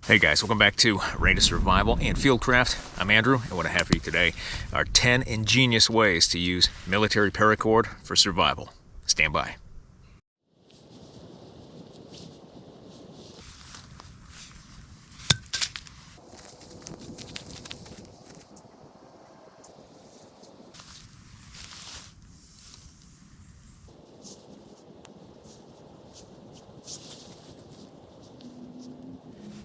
Hey guys, welcome back to Reign of Survival and Fieldcraft. I'm Andrew, and what I have for you today are 10 ingenious ways to use military paracord for survival. Stand by.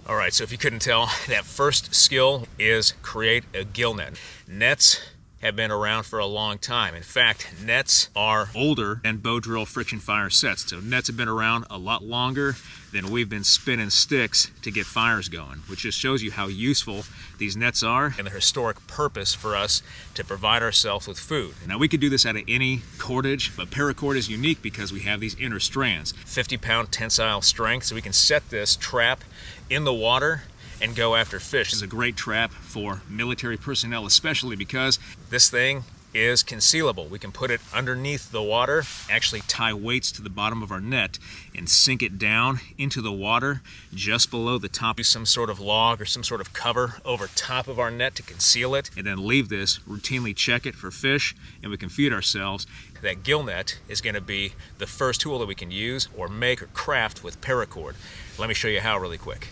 Alright, so if you couldn't tell, that first skill is create a gill net. Nets have been around for a long time. In fact, nets are older than bow drill friction fire sets. So nets have been around a lot longer than we've been spinning sticks to get fires going, which just shows you how useful these nets are and the historic purpose for us to provide ourselves with food. Now we could do this out of any cordage, but paracord is unique because we have these inner strands. 50-pound tensile strength, so we can set this trap in the water and go after fish. This is a great trap for military personnel, especially because this thing is concealable. We can put it underneath the water, actually tie weights to the bottom of our net and sink it down into the water just below the top. Use some sort of log or some sort of cover over top of our net to conceal it, and then leave this, routinely check it for fish, and we can feed ourselves. That gill net is going to be the first tool that we can use or make or craft with paracord. Let me show you how really quick.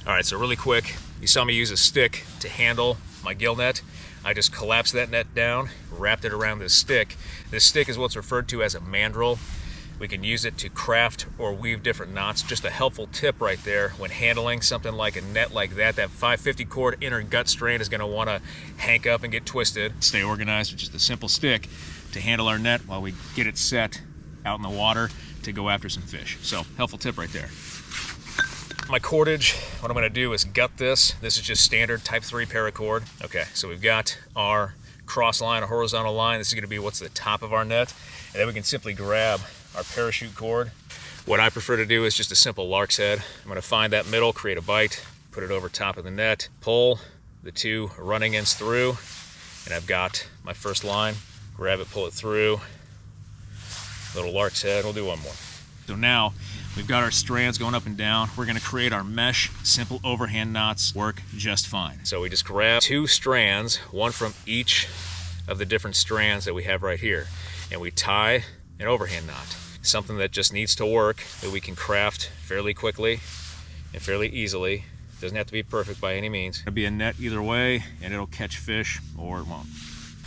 Alright, so really quick, you saw me use a stick to handle my gill net. I just collapsed that net down, wrapped it around this stick. This stick is what's referred to as a mandrel. We can use it to craft or weave different knots. Just a helpful tip right there when handling something like a net like that. That 550 cord inner gut strand is going to want to hank up and get twisted. Stay organized with just a simple stick to handle our net while we get it set out in the water to go after some fish. So, helpful tip right there. My cordage, what I'm going to do is gut this. This is just standard type 3 paracord. Okay, so we've got our cross line, a horizontal line. This is going to be what's the top of our net. And then we can simply grab our parachute cord. What I prefer to do is just a simple lark's head. I'm going to find that middle, create a bite, put it over top of the net, pull the two running ends through, and I've got my first line. Grab it, pull it through. Little lark's head, we'll do one more. So now we've got our strands going up and down. We're going to create our mesh. Simple overhand knots work just fine. So we just grab two strands, one from each of the different strands that we have right here, and we tie an overhand knot. Something that just needs to work, that we can craft fairly quickly and fairly easily. Doesn't have to be perfect by any means. It'll be a net either way, and it'll catch fish or it won't.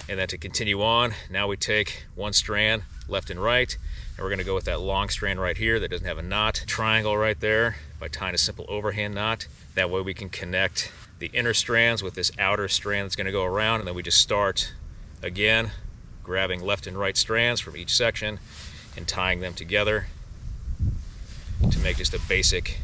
And then to continue on, now we take one strand left and right, and we're going to go with that long strand right here that doesn't have a knot. Triangle right there by tying a simple overhand knot. That way we can connect the inner strands with this outer strand that's going to go around, and then we just start again grabbing left and right strands from each section and tying them together to make just a basic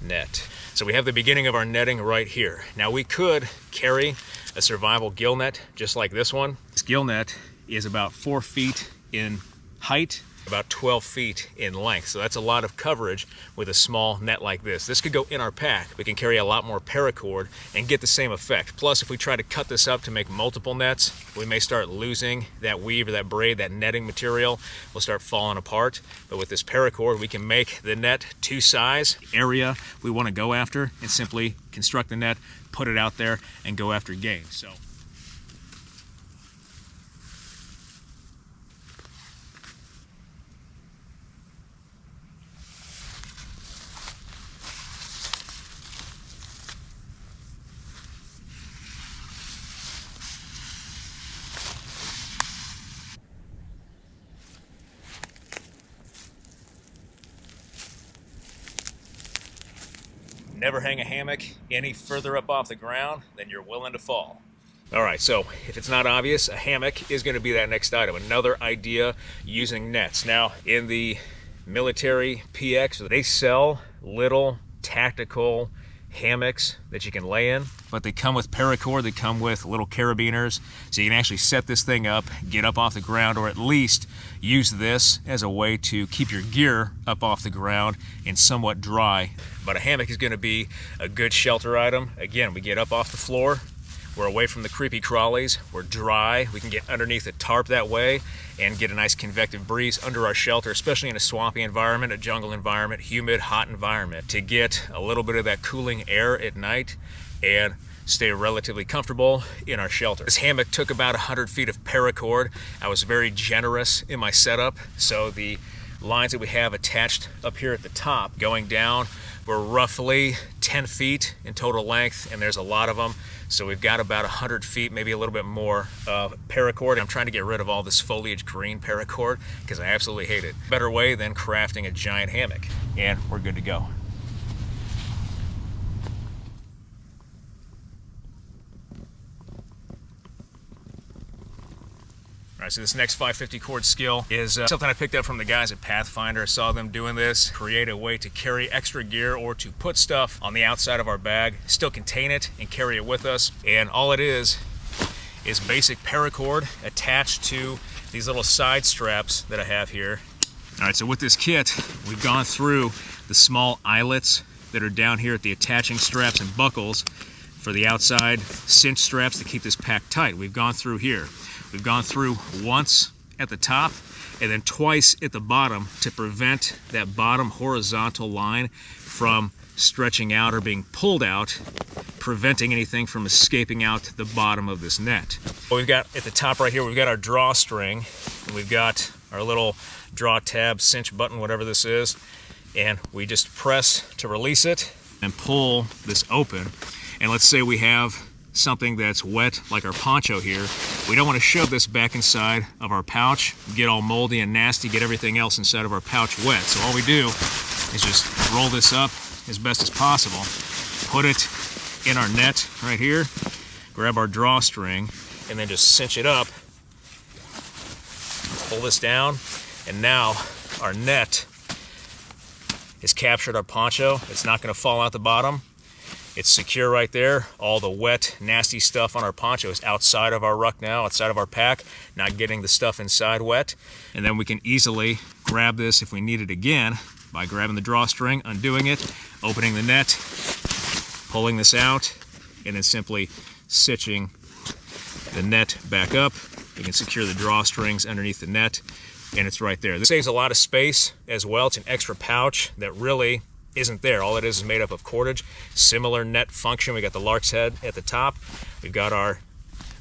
net. So we have the beginning of our netting right here. Now we could carry a survival gill net just like this one. This gill net is about 4 feet in height, about 12 feet in length. So that's a lot of coverage with a small net like this. This could go in our pack. We can carry a lot more paracord and get the same effect. Plus, if we try to cut this up to make multiple nets, we may start losing that weave or that braid, that netting material will start falling apart. But with this paracord, we can make the net to size area we want to go after and simply construct the net, put it out there, and go after game. So. Never hang a hammock any further up off the ground than you're willing to fall. All right, so if it's not obvious, a hammock is going to be that next item. Another idea using nets. Now, in the military PX, they sell little tactical hammocks that you can lay in, but they come with paracord, they come with little carabiners, so you can actually set this thing up, get up off the ground, or at least use this as a way to keep your gear up off the ground and somewhat dry. But a hammock is going to be a good shelter item. Again, we get up off the floor, We're away from the creepy crawlies. We're dry. We can get underneath a tarp that way and get a nice convective breeze under our shelter, especially in a swampy environment, a jungle environment, humid, hot environment, to get a little bit of that cooling air at night and stay relatively comfortable in our shelter. This hammock took about 100 feet of paracord. I was very generous in my setup, so the lines that we have attached up here at the top going down were roughly 10 feet in total length, and there's a lot of them. So we've got about 100 feet, maybe a little bit more of paracord. I'm trying to get rid of all this foliage green paracord because I absolutely hate it. Better way than crafting a giant hammock. And we're good to go. All right, so this next 550 cord skill is something I picked up from the guys at Pathfinder. I saw them doing this, create a way to carry extra gear or to put stuff on the outside of our bag, still contain it and carry it with us. And all it is basic paracord attached to these little side straps that I have here. All right, so with this kit, we've gone through the small eyelets that are down here at the attaching straps and buckles for the outside cinch straps to keep this pack tight. We've gone through here. We've gone through once at the top and then twice at the bottom to prevent that bottom horizontal line from stretching out or being pulled out, preventing anything from escaping out the bottom of this net. We've got at the top right here, we've got our drawstring, and we've got our little draw tab, cinch button, whatever this is, and we just press to release it and pull this open. And let's say we have something that's wet like our poncho here. We don't want to shove this back inside of our pouch, get all moldy and nasty, get everything else inside of our pouch wet. So all we do is just roll this up as best as possible, put it in our net right here, grab our drawstring, and then just cinch it up, pull this down, and now our net has captured our poncho. It's not going to fall out the bottom. It's secure right there. All the wet, nasty stuff on our poncho is outside of our ruck now, outside of our pack, not getting the stuff inside wet. And then we can easily grab this if we need it again by grabbing the drawstring, undoing it, opening the net, pulling this out, and then simply cinching the net back up. We can secure the drawstrings underneath the net, and it's right there. This saves a lot of space as well. It's an extra pouch that really isn't there. All it is made up of cordage. Similar net function. We got the lark's head at the top. We've got our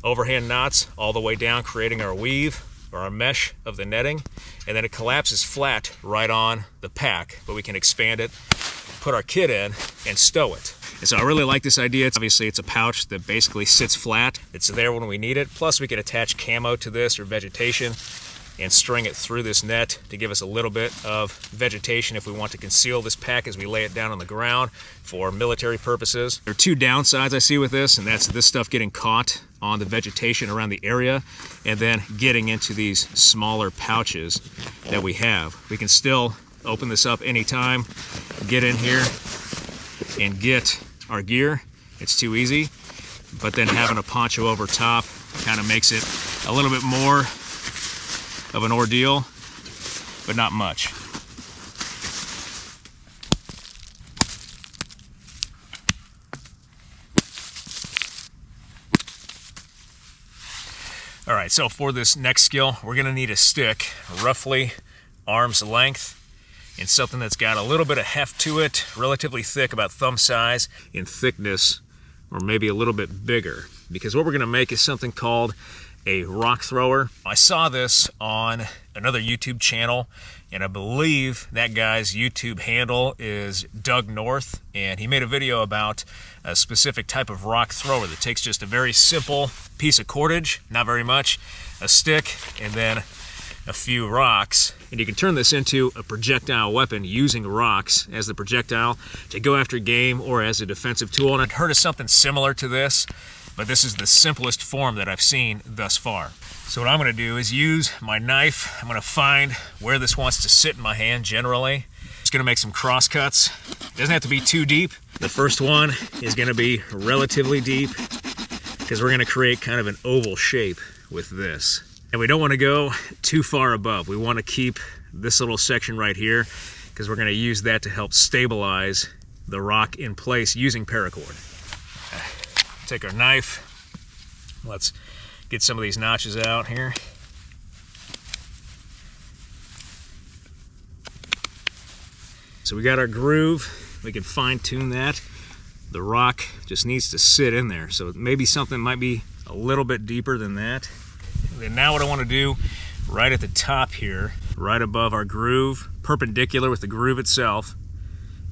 overhand knots all the way down, creating our weave or our mesh of the netting, and then it collapses flat right on the pack, but we can expand it, put our kit in, and stow it. And so I really like this idea. Obviously, it's a pouch that basically sits flat. It's there when we need it. Plus, we can attach camo to this or vegetation and string it through this net to give us a little bit of vegetation if we want to conceal this pack as we lay it down on the ground for military purposes. There are two downsides I see with this, and that's this stuff getting caught on the vegetation around the area and then getting into these smaller pouches that we have. We can still open this up anytime, get in here and get our gear. It's too easy, but then having a poncho over top kind of makes it a little bit more of an ordeal, but not much. All right, so for this next skill, we're gonna need a stick, roughly arm's length, and something that's got a little bit of heft to it, relatively thick, about thumb size in thickness, or maybe a little bit bigger. Because what we're gonna make is something called a rock thrower. I saw this on another YouTube channel, and I believe that guy's YouTube handle is Doug North, and he made a video about a specific type of rock thrower that takes just a very simple piece of cordage, not very much, a stick, and then a few rocks, and you can turn this into a projectile weapon using rocks as the projectile to go after game or as a defensive tool. And I'd heard of something similar to this, but this is the simplest form that I've seen thus far. So what I'm going to do is use my knife. I'm going to find where this wants to sit in my hand generally. Just going to make some cross cuts. It doesn't have to be too deep. The first one is going to be relatively deep because we're going to create kind of an oval shape with this. And we don't want to go too far above. We want to keep this little section right here because we're going to use that to help stabilize the rock in place using paracord. Take our knife, Let's get some of these notches out here. So we got our groove. We can fine tune that. The rock just needs to sit in there. So maybe something might be a little bit deeper than that. And then now what I want to do, right at the top here, right above our groove, perpendicular with the groove itself,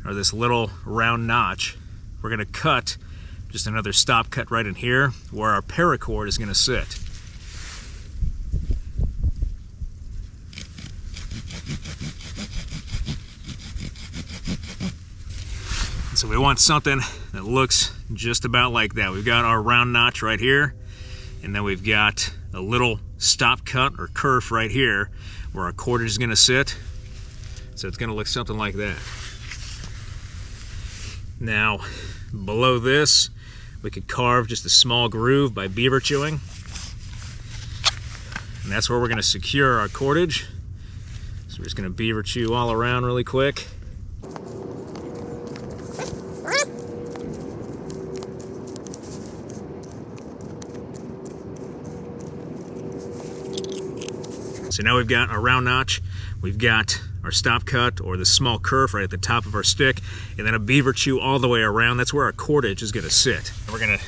or this little round notch, we're going to cut just another stop cut right in here where our paracord is going to sit. So we want something that looks just about like that. We've got our round notch right here, and then we've got a little stop cut or kerf right here where our cordage is going to sit. So it's going to look something like that. Now, below this, we could carve just a small groove by beaver chewing. And that's where we're going to secure our cordage. So we're just going to beaver chew all around really quick. So now we've got our round notch, we've got our stop cut or the small kerf right at the top of our stick, and then a beaver chew all the way around. That's where our cordage is going to sit. And we're going to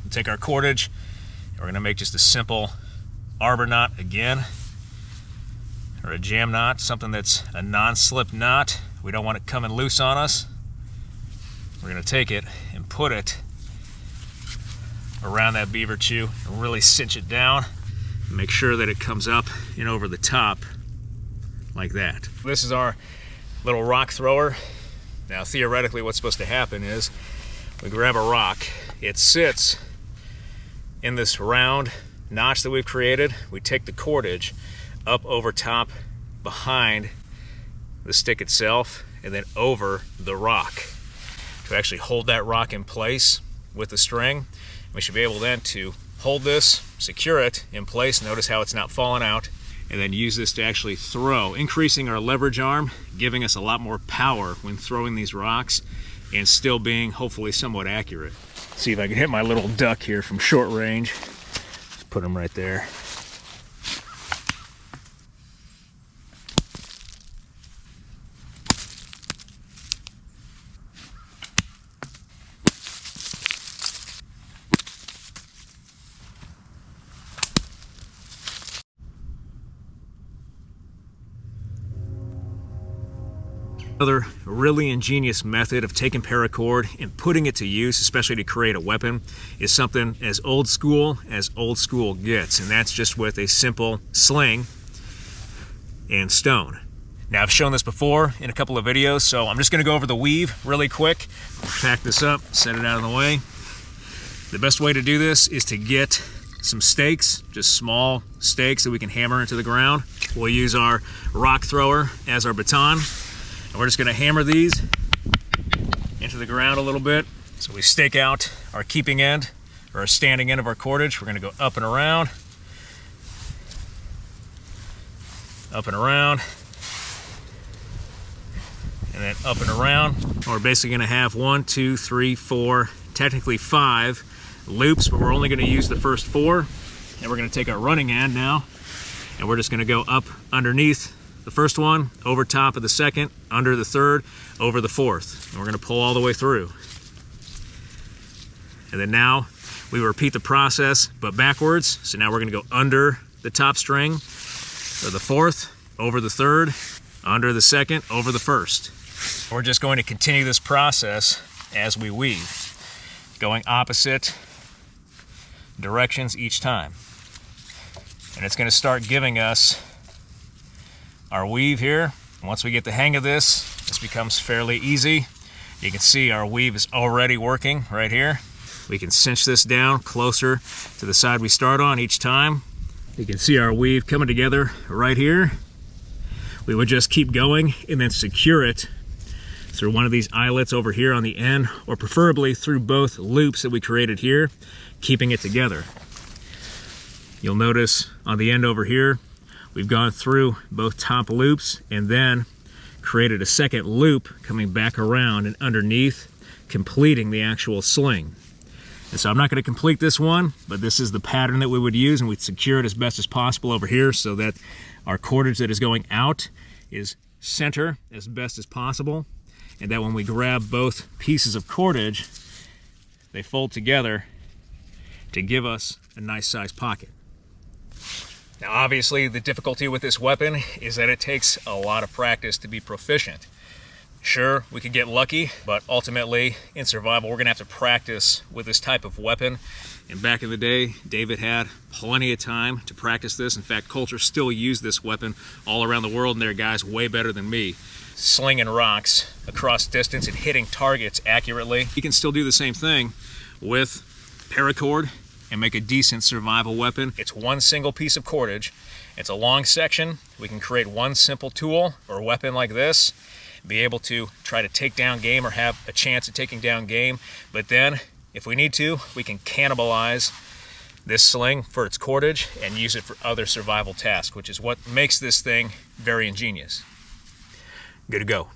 take our cordage and we're going to make just a simple arbor knot again, or a jam knot, something that's a non-slip knot. We don't want it coming loose on us. We're going to take it and put it around that beaver chew and really cinch it down. Make sure that it comes up and over the top like that. This is our little rock thrower. Now theoretically what's supposed to happen is we grab a rock, it sits in this round notch that we've created. We take the cordage up over top behind the stick itself and then over the rock to actually hold that rock in place with the string. We should be able then to hold this, secure it in place, notice how it's not falling out, and then use this to actually throw, increasing our leverage arm, giving us a lot more power when throwing these rocks and still being hopefully somewhat accurate. See if I can hit my little duck here from short range. Just put him right there. Another really ingenious method of taking paracord and putting it to use, especially to create a weapon, is something as old school gets, and that's just with a simple sling and stone. Now I've shown this before in a couple of videos, so I'm just going to go over the weave really quick. Pack this up, set it out of the way. The best way to do this is to get some stakes, just small stakes that we can hammer into the ground. We'll use our rock thrower as our baton. And we're just going to hammer these into the ground a little bit. So we stake out our keeping end, or our standing end of our cordage. We're going to go up and around, and then up and around. And we're basically going to have 1, 2, 3, 4, technically 5 loops, but we're only going to use the first 4. And we're going to take our running end now, and we're just going to go up underneath the first one, over top of the second, under the third, over the fourth. And we're going to pull all the way through. And then now we repeat the process, but backwards. So now we're going to go under the top string, or the fourth, over the third, under the second, over the first. We're just going to continue this process as we weave, going opposite directions each time. And it's going to start giving us our weave here. Once we get the hang of this, this becomes fairly easy. You can see our weave is already working right here. We can cinch this down closer to the side we start on each time. You can see our weave coming together right here. We would just keep going and then secure it through one of these eyelets over here on the end, or preferably through both loops that we created here, keeping it together. You'll notice on the end over here, we've gone through both top loops and then created a second loop coming back around and underneath, completing the actual sling. And so I'm not going to complete this one, but this is the pattern that we would use, and we'd secure it as best as possible over here so that our cordage that is going out is center as best as possible, and that when we grab both pieces of cordage, they fold together to give us a nice sized pocket. Now obviously the difficulty with this weapon is that it takes a lot of practice to be proficient. Sure, we could get lucky, but ultimately in survival we're going to have to practice with this type of weapon. And back in the day, David had plenty of time to practice this. In fact, culture still use this weapon all around the world, and there are guys way better than me slinging rocks across distance and hitting targets accurately. You can still do the same thing with paracord and make a decent survival weapon. It's one single piece of cordage. It's a long section. We can create one simple tool or weapon like this, be able to try to take down game or have a chance at taking down game. But then, if we need to, we can cannibalize this sling for its cordage and use it for other survival tasks, which is what makes this thing very ingenious. Good to go.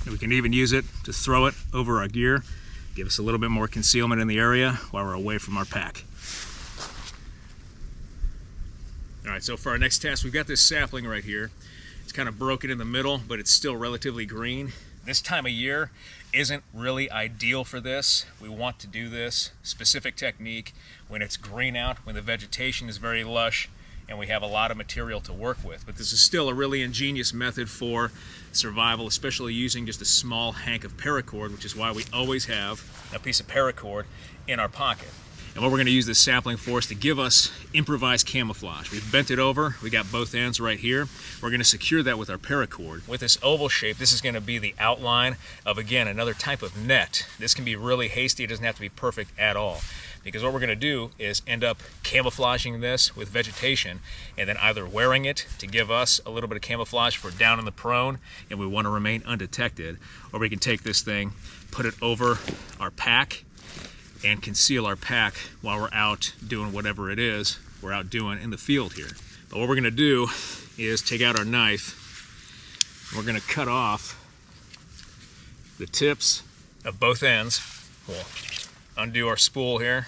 We can even use it to throw it over our gear, give us a little bit more concealment in the area while we're away from our pack. All right, so for our next test, we've got this sapling right here. It's kind of broken in the middle, but it's still relatively green. This time of year isn't really ideal for this. We want to do this specific technique when it's green out, when the vegetation is very lush, and we have a lot of material to work with. But this is still a really ingenious method for survival, especially using just a small hank of paracord, which is why we always have a piece of paracord in our pocket. And what we're going to use this sapling for is to give us improvised camouflage. We've bent it over, we got both ends right here. We're going to secure that with our paracord. With this oval shape, this is going to be the outline of, again, another type of net. This can be really hasty, it doesn't have to be perfect at all. Because what we're going to do is end up camouflaging this with vegetation and then either wearing it to give us a little bit of camouflage if we're down in the prone and we want to remain undetected, or we can take this thing, put it over our pack and conceal our pack while we're out doing whatever it is we're out doing in the field here. But what we're going to do is take out our knife. We're going to cut off the tips of both ends. We'll undo our spool here,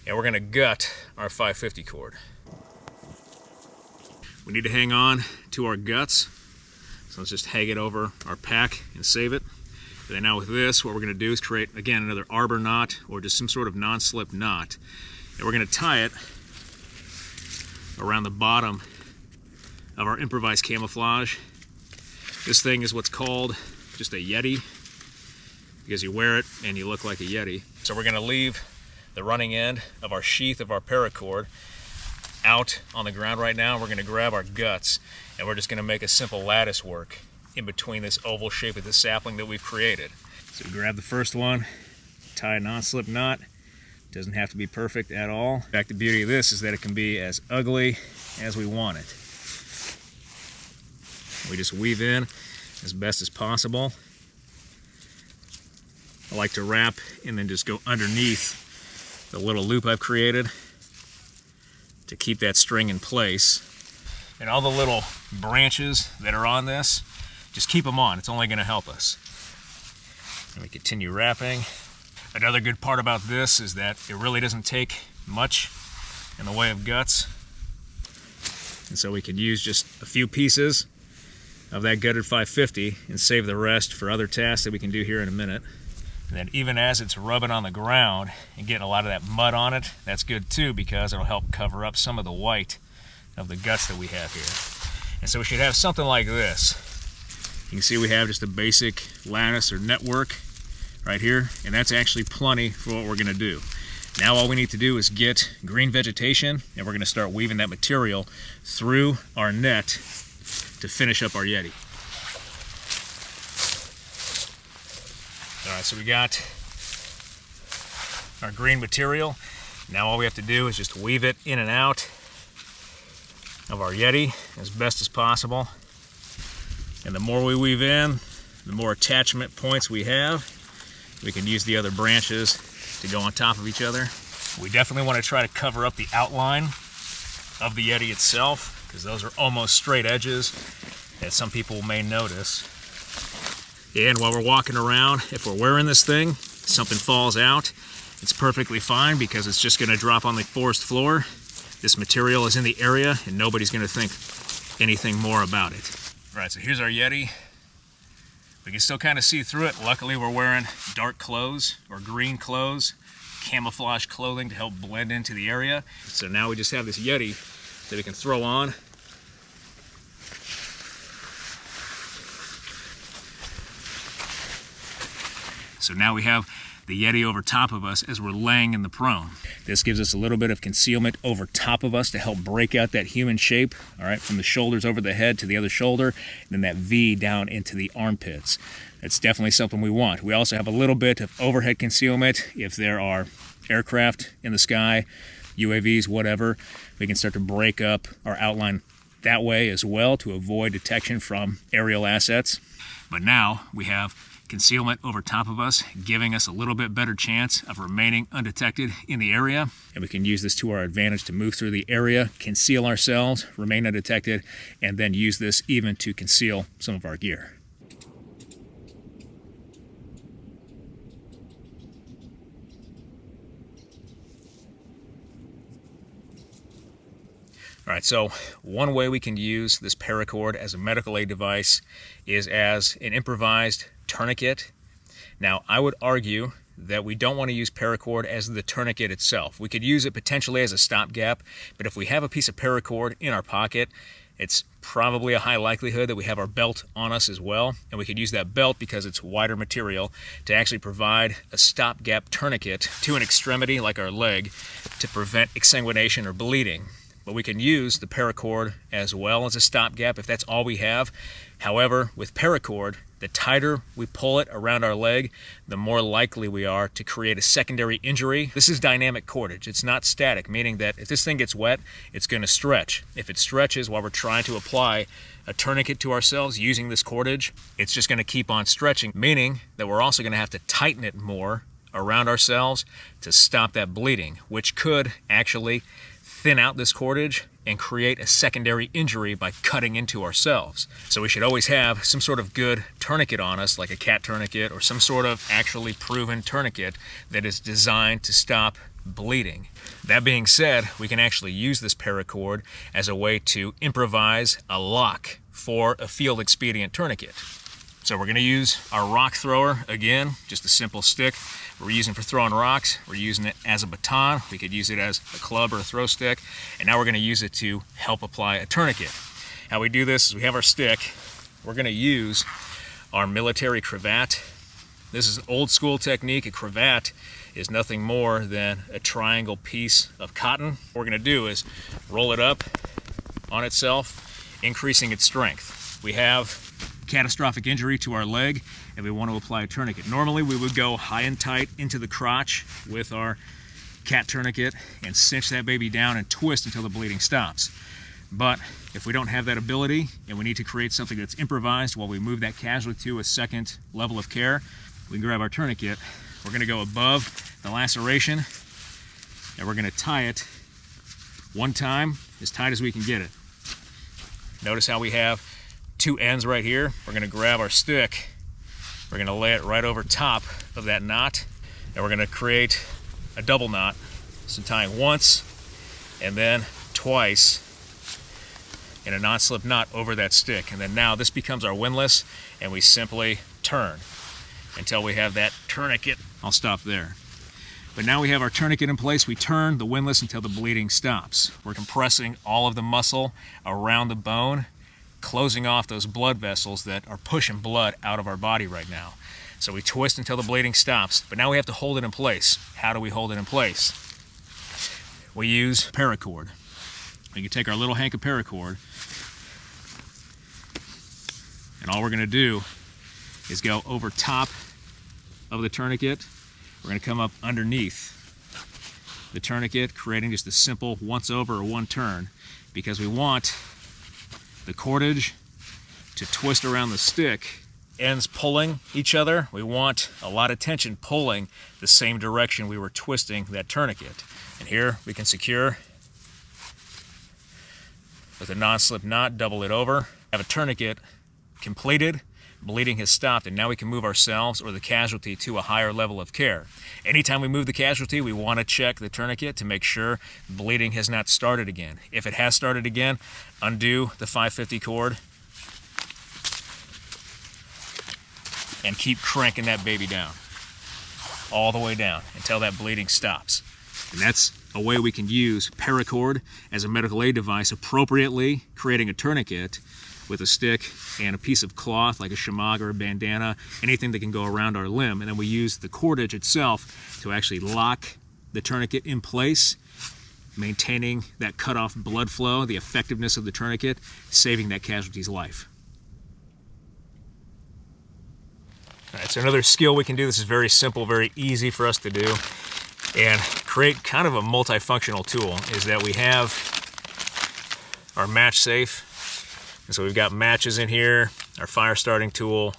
and we're going to gut our 550 cord. We need to hang on to our guts, so let's just hang it over our pack and save it. And then now with this, what we're going to do is create, again, another arbor knot or just some sort of non-slip knot, and we're going to tie it around the bottom of our improvised camouflage. This thing is what's called just a Yeti, because you wear it and you look like a Yeti. So we're going to leave the running end of our sheath of our paracord out on the ground right now. We're going to grab our guts and we're just going to make a simple lattice work in between this oval shape of the sapling that we've created. So we grab the first one, tie a non-slip knot. Doesn't have to be perfect at all. In fact, the beauty of this is that it can be as ugly as we want it. We just weave in as best as possible. I like to wrap and then just go underneath the little loop I've created to keep that string in place. And all the little branches that are on this, just keep them on. It's only going to help us. And we continue wrapping. Another good part about this is that it really doesn't take much in the way of guts. And so we can use just a few pieces of that gutted 550 and save the rest for other tasks that we can do here in a minute. And then even as it's rubbing on the ground and getting a lot of that mud on it, that's good too, because it'll help cover up some of the white of the guts that we have here. And so we should have something like this. You can see we have just a basic lattice or network right here, and that's actually plenty for what we're going to do. Now all we need to do is get green vegetation, and we're going to start weaving that material through our net to finish up our Yeti. All right, so we got our green material. Now all we have to do is just weave it in and out of our Yeti as best as possible. And the more we weave in, the more attachment points we have. We can use the other branches to go on top of each other. We definitely want to try to cover up the outline of the Yeti itself, because those are almost straight edges that some people may notice. And while we're walking around, if we're wearing this thing, something falls out, it's perfectly fine because it's just going to drop on the forest floor. This material is in the area and nobody's going to think anything more about it. All right, so here's our Yeti. We can still kind of see through it. Luckily, we're wearing dark clothes or green clothes, camouflage clothing to help blend into the area. So now we just have this Yeti that we can throw on. So now we have the Yeti over top of us as we're laying in the prone. This gives us a little bit of concealment over top of us to help break out that human shape, all right, from the shoulders over the head to the other shoulder, and then that V down into the armpits. That's definitely something we want. We also have a little bit of overhead concealment. If there are aircraft in the sky, UAVs, whatever, we can start to break up our outline that way as well to avoid detection from aerial assets. But now we have concealment over top of us, giving us a little bit better chance of remaining undetected in the area. And we can use this to our advantage to move through the area, conceal ourselves, remain undetected, and then use this even to conceal some of our gear. All right, so one way we can use this paracord as a medical aid device is as an improvised tourniquet. Now, I would argue that we don't want to use paracord as the tourniquet itself. We could use it potentially as a stopgap, but if we have a piece of paracord in our pocket, it's probably a high likelihood that we have our belt on us as well, and we could use that belt, because it's wider material, to actually provide a stopgap tourniquet to an extremity like our leg to prevent exsanguination or bleeding. But we can use the paracord as well as a stopgap if that's all we have. However, with paracord, the tighter we pull it around our leg, the more likely we are to create a secondary injury. This is dynamic cordage. It's not static, meaning that if this thing gets wet, it's going to stretch. If it stretches while we're trying to apply a tourniquet to ourselves using this cordage, it's just going to keep on stretching, meaning that we're also going to have to tighten it more around ourselves to stop that bleeding, which could actually thin out this cordage and create a secondary injury by cutting into ourselves. So we should always have some sort of good tourniquet on us, like a cat tourniquet or some sort of actually proven tourniquet that is designed to stop bleeding. That being said, we can actually use this paracord as a way to improvise a lock for a field expedient tourniquet. So we're going to use our rock thrower again, just a simple stick we're using for throwing rocks. We're using it as a baton. We could use it as a club or a throw stick. And now we're going to use it to help apply a tourniquet. How we do this is we have our stick. We're going to use our military cravat. This is an old school technique. A cravat is nothing more than a triangle piece of cotton. What we're going to do is roll it up on itself, increasing its strength. We have catastrophic injury to our leg and we want to apply a tourniquet. Normally we would go high and tight into the crotch with our cat tourniquet and cinch that baby down and twist until the bleeding stops. But if we don't have that ability and we need to create something that's improvised while we move that casualty to a second level of care, we can grab our tourniquet. We're going to go above the laceration and we're going to tie it one time as tight as we can get it. Notice how we have two ends right here. We're going to grab our stick, we're going to lay it right over top of that knot, and we're going to create a double knot. So tying once and then twice in a non-slip knot over that stick. And then now this becomes our windlass, and we simply turn until we have that tourniquet. I'll stop there. But now we have our tourniquet in place. We turn the windlass until the bleeding stops. We're compressing all of the muscle around the bone, closing off those blood vessels that are pushing blood out of our body right now. So we twist until the bleeding stops, but now we have to hold it in place. How do we hold it in place? We use paracord. We can take our little hank of paracord, and all we're going to do is go over top of the tourniquet. We're going to come up underneath the tourniquet, creating just a simple once over or one turn, because we want the cordage to twist around the stick, ends pulling each other. We want a lot of tension pulling the same direction we were twisting that tourniquet. And here we can secure with a non-slip knot, double it over, have a tourniquet completed, bleeding has stopped, and now we can move ourselves or the casualty to a higher level of care. Anytime we move the casualty, we want to check the tourniquet to make sure bleeding has not started again. If it has started again, undo the 550 cord and keep cranking that baby down, all the way down until that bleeding stops. And that's a way we can use paracord as a medical aid device appropriately, creating a tourniquet with a stick and a piece of cloth like a shamag or a bandana, anything that can go around our limb. And then we use the cordage itself to actually lock the tourniquet in place, maintaining that cut-off blood flow, the effectiveness of the tourniquet, saving that casualty's life. All right, so another skill we can do, this is very simple, very easy for us to do, and create kind of a multifunctional tool, is that we have our match safe. And so we've got matches in here, our fire starting tool.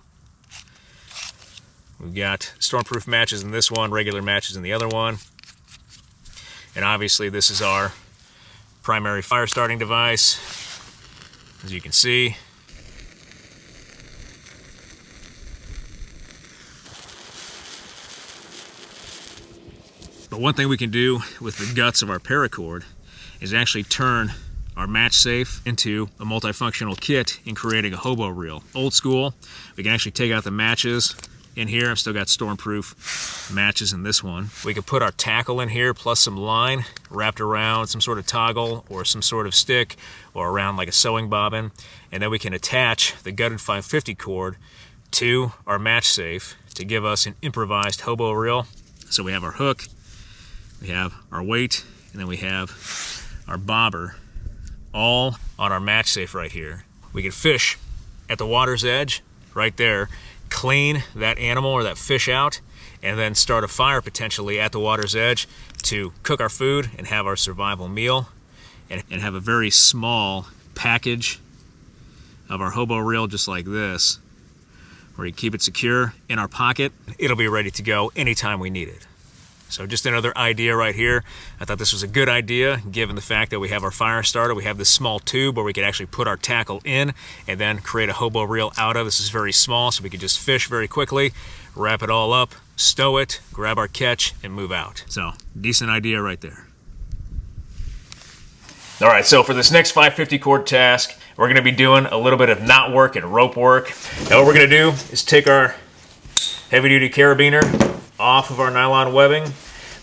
We've got stormproof matches in this one, regular matches in the other one. And obviously this is our primary fire starting device, as you can see. But one thing we can do with the guts of our paracord is actually turn our match safe into a multifunctional kit in creating a hobo reel. Old school, we can actually take out the matches in here. I've still got stormproof matches in this one. We could put our tackle in here plus some line wrapped around some sort of toggle or some sort of stick or around like a sewing bobbin, and then we can attach the gutted 550 cord to our match safe to give us an improvised hobo reel. So we have our hook, we have our weight, and then we have our bobber, all on our match safe right here. We can fish at the water's edge right there, clean that animal or that fish out, and then start a fire potentially at the water's edge to cook our food and have our survival meal, and have a very small package of our hobo reel just like this, where you keep it secure in our pocket. It'll be ready to go anytime we need it. So just another idea right here. I thought this was a good idea given the fact that we have our fire starter. We have this small tube where we could actually put our tackle in and then create a hobo reel out of. This is very small, so we could just fish very quickly, wrap it all up, stow it, grab our catch, and move out. So decent idea right there. All right, so for this next 550 cord task, we're gonna be doing a little bit of knot work and rope work. Now what we're gonna do is take our heavy duty carabiner off of our nylon webbing.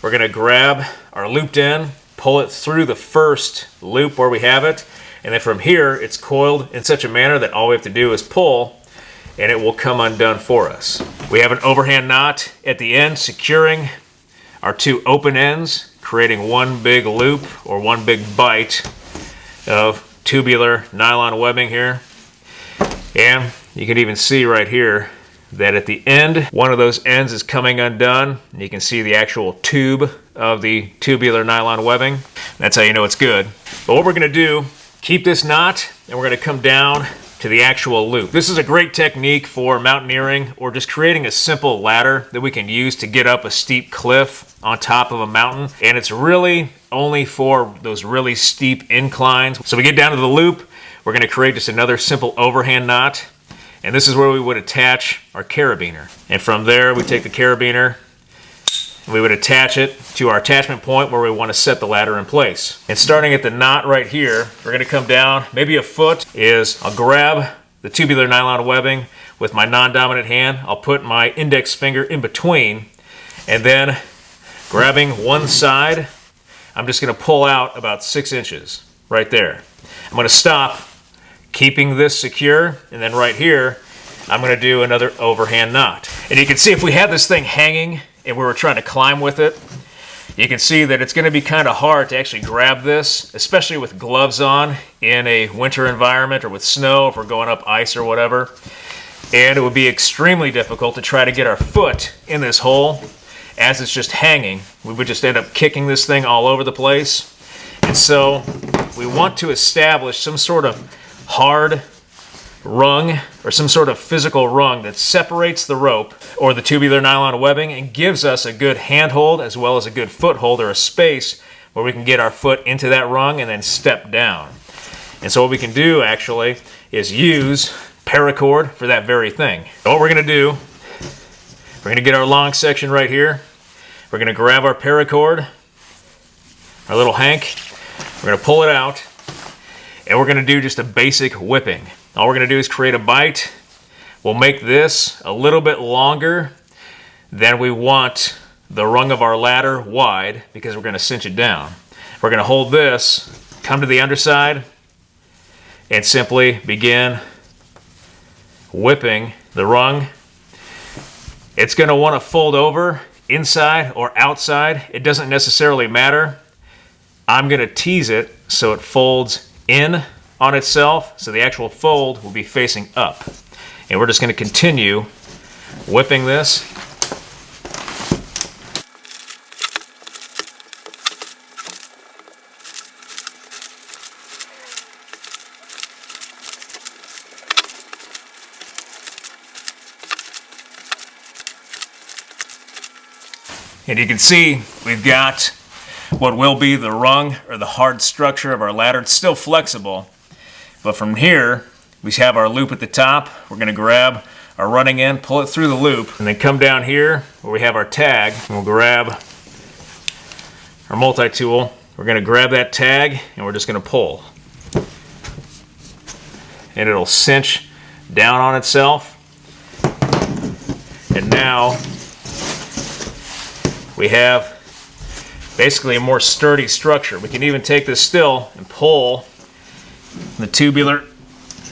We're gonna grab our looped end, pull it through the first loop where we have it, and then from here it's coiled in such a manner that all we have to do is pull and it will come undone for us. We have an overhand knot at the end securing our two open ends, creating one big loop or one big bite of tubular nylon webbing here. And you can even see right here that at the end, one of those ends is coming undone. And you can see the actual tube of the tubular nylon webbing. That's how you know it's good. But what we're gonna do, keep this knot, and we're gonna come down to the actual loop. This is a great technique for mountaineering or just creating a simple ladder that we can use to get up a steep cliff on top of a mountain. And it's really only for those really steep inclines. So we get down to the loop, we're gonna create just another simple overhand knot. And this is where we would attach our carabiner. And from there, we take the carabiner and we would attach it to our attachment point where we want to set the ladder in place. And starting at the knot right here, we're going to come down maybe a foot. I'll grab the tubular nylon webbing with my non-dominant hand. I'll put my index finger in between, and then grabbing one side, I'm just going to pull out about 6 inches right there. I'm going to stop, keeping this secure, and then right here I'm going to do another overhand knot. And you can see if we had this thing hanging and we were trying to climb with it, you can see that it's going to be kind of hard to actually grab this, especially with gloves on in a winter environment or with snow if we're going up ice or whatever. And it would be extremely difficult to try to get our foot in this hole as it's just hanging, we would just end up kicking this thing all over the place. And so we want to establish some sort of hard rung or some sort of physical rung that separates the rope or the tubular nylon webbing and gives us a good handhold as well as a good foothold or a space where we can get our foot into that rung and then step down. And so what we can do actually is use paracord for that very thing. So what we're going to do, we're going to get our long section right here. We're going to grab our paracord, our little hank. We're going to pull it out, and we're going to do just a basic whipping. All we're going to do is create a bite. We'll make this a little bit longer than we want the rung of our ladder wide because we're going to cinch it down. We're going to hold this, come to the underside, and simply begin whipping the rung. It's going to want to fold over inside or outside. It doesn't necessarily matter. I'm going to tease it so it folds in on itself, so the actual fold will be facing up. And we're just going to continue whipping this. And you can see we've got what will be the rung or the hard structure of our ladder. It's still flexible, but from here we have our loop at the top. We're going to grab our running end, pull it through the loop, and then come down here where we have our tag, and we'll grab our multi-tool. We're going to grab that tag and we're just going to pull. And it'll cinch down on itself. And now we have basically a more sturdy structure. We can even take this still and pull the tubular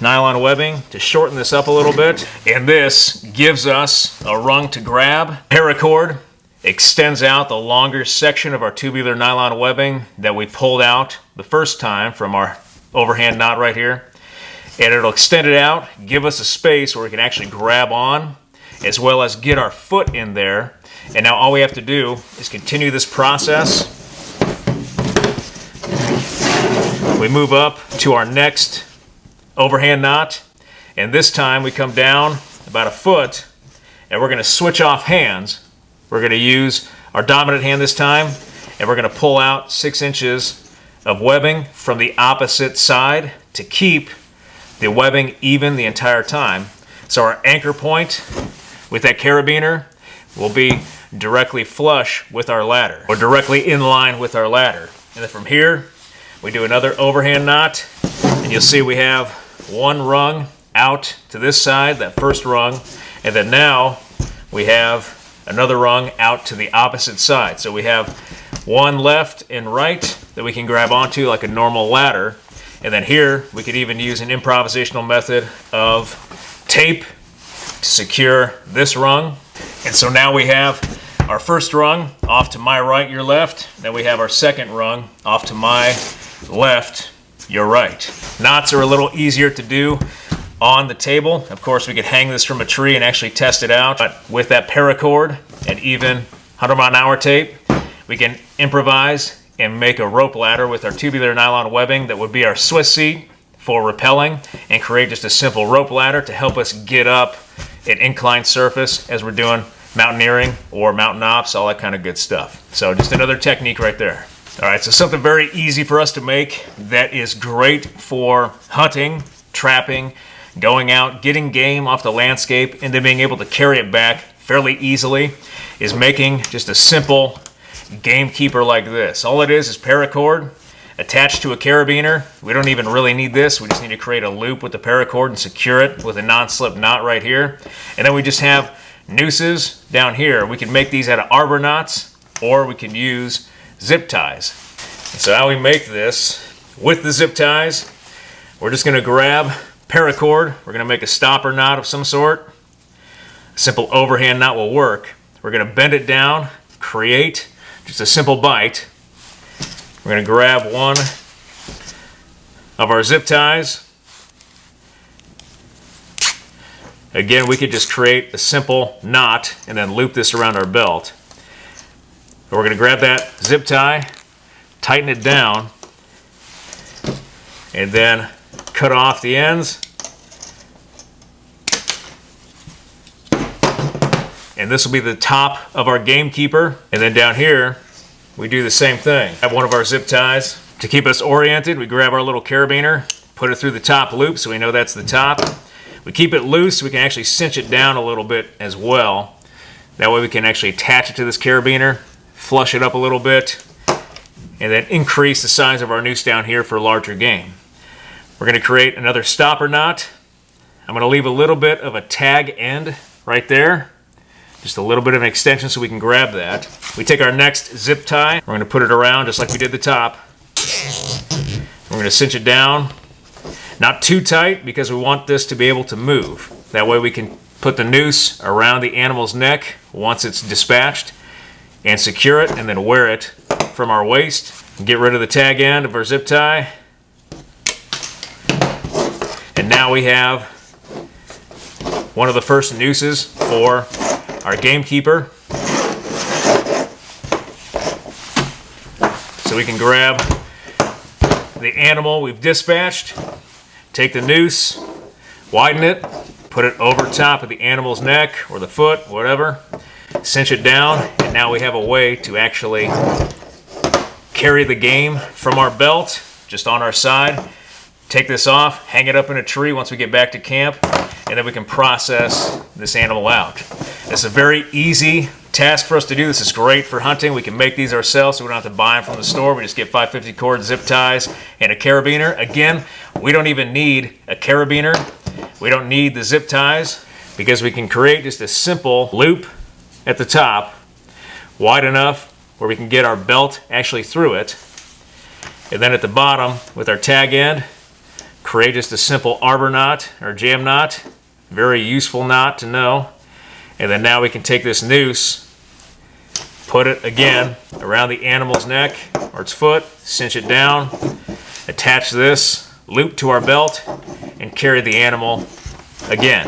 nylon webbing to shorten this up a little bit. And this gives us a rung to grab. Paracord extends out the longer section of our tubular nylon webbing that we pulled out the first time from our overhand knot right here. And it'll extend it out, give us a space where we can actually grab on, as well as get our foot in there. And now all we have to do is continue this process. We move up to our next overhand knot, and this time we come down about a foot, and we're going to switch off hands. We're going to use our dominant hand this time, and we're going to pull out 6 inches of webbing from the opposite side to keep the webbing even the entire time. So our anchor point with that carabiner will be directly flush with our ladder, or directly in line with our ladder. And then from here, we do another overhand knot, and you'll see we have one rung out to this side, that first rung, and then now we have another rung out to the opposite side. So we have one left and right that we can grab onto like a normal ladder. And then here, we could even use an improvisational method of tape to secure this rung. And so now we have our first rung off to my right, your left. Then we have our second rung off to my left, your right. Knots are a little easier to do on the table. Of course, we could hang this from a tree and actually test it out. But with that paracord and even 100-mile-an-hour tape, we can improvise and make a rope ladder with our tubular nylon webbing that would be our Swiss seat for rappelling, and create just a simple rope ladder to help us get up an inclined surface as we're doing mountaineering or mountain ops, all that kind of good stuff. So just another technique right there. All right, so something very easy for us to make that is great for hunting, trapping, going out, getting game off the landscape, and then being able to carry it back fairly easily is making just a simple game keeper like this. All it is paracord attached to a carabiner. We don't even really need this. We just need to create a loop with the paracord and secure it with a non-slip knot right here. And then we just have nooses down here. We can make these out of arbor knots, or we can use zip ties. And so how we make this with the zip ties, we're just going to grab paracord. We're going to make a stopper knot of some sort. A simple overhand knot will work. We're going to bend it down, create just a simple bite. We're going to grab one of our zip ties. Again, we could just create a simple knot and then loop this around our belt. We're going to grab that zip tie, tighten it down, and then cut off the ends. And this will be the top of our gamekeeper. And then down here, we do the same thing. Have one of our zip ties. To keep us oriented, we grab our little carabiner, put it through the top loop so we know that's the top. We keep it loose so we can actually cinch it down a little bit as well. That way we can actually attach it to this carabiner, flush it up a little bit, and then increase the size of our noose down here for larger game. We're going to create another stopper knot. I'm going to leave a little bit of a tag end right there. Just a little bit of an extension so we can grab that. We take our next zip tie. We're going to put it around just like we did the top. We're going to cinch it down. Not too tight because we want this to be able to move. That way we can put the noose around the animal's neck once it's dispatched and secure it and then wear it from our waist. Get rid of the tag end of our zip tie. And now we have one of the first nooses for our gamekeeper. So we can grab the animal we've dispatched, take the noose, widen it, put it over top of the animal's neck or the foot, whatever, cinch it down, and now we have a way to actually carry the game from our belt, just on our side. Take this off, hang it up in a tree once we get back to camp, and then we can process this animal out. It's a very easy task for us to do. This is great for hunting. We can make these ourselves so we don't have to buy them from the store. We just get 550 cord zip ties and a carabiner. Again, we don't even need a carabiner. We don't need the zip ties because we can create just a simple loop at the top, wide enough where we can get our belt actually through it. And then at the bottom with our tag end, create just a simple arbor knot or jam knot. Very useful knot to know. And then now we can take this noose, put it again around the animal's neck or its foot, cinch it down, attach this loop to our belt, and carry the animal again.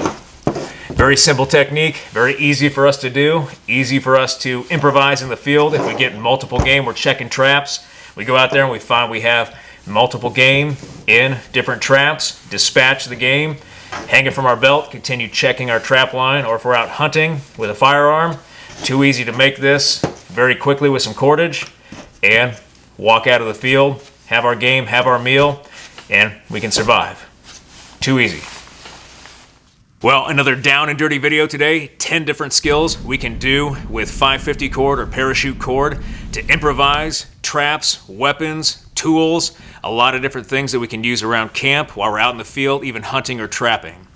Very simple technique, very easy for us to do, easy for us to improvise in the field. If we get in multiple game, we're checking traps. We go out there and we find we have multiple game in different traps, dispatch the game, hang it from our belt, continue checking our trap line, or if we're out hunting with a firearm, too easy to make this very quickly with some cordage, and walk out of the field, have our game, have our meal, and we can survive. Too easy. Well, another down and dirty video today. 10 different skills we can do with 550 cord or parachute cord to improvise traps, weapons, tools, a lot of different things that we can use around camp while we're out in the field, even hunting or trapping.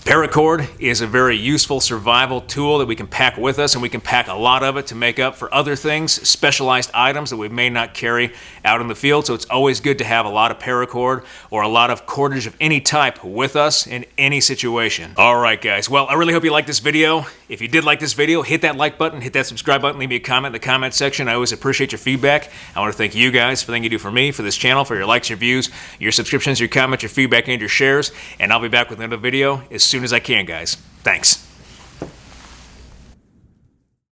Paracord is a very useful survival tool that we can pack with us, and we can pack a lot of it to make up for other things, specialized items that we may not carry out in the field. So it's always good to have a lot of paracord or a lot of cordage of any type with us in any situation. All right, guys. Well, I really hope you liked this video. If you did like this video, hit that like button, hit that subscribe button, leave me a comment in the comment section. I always appreciate your feedback. I want to thank you guys for everything you do for me, for this channel, for your likes, your views, your subscriptions, your comments, your feedback, and your shares. And I'll be back with another video as soon as I can, guys. Thanks.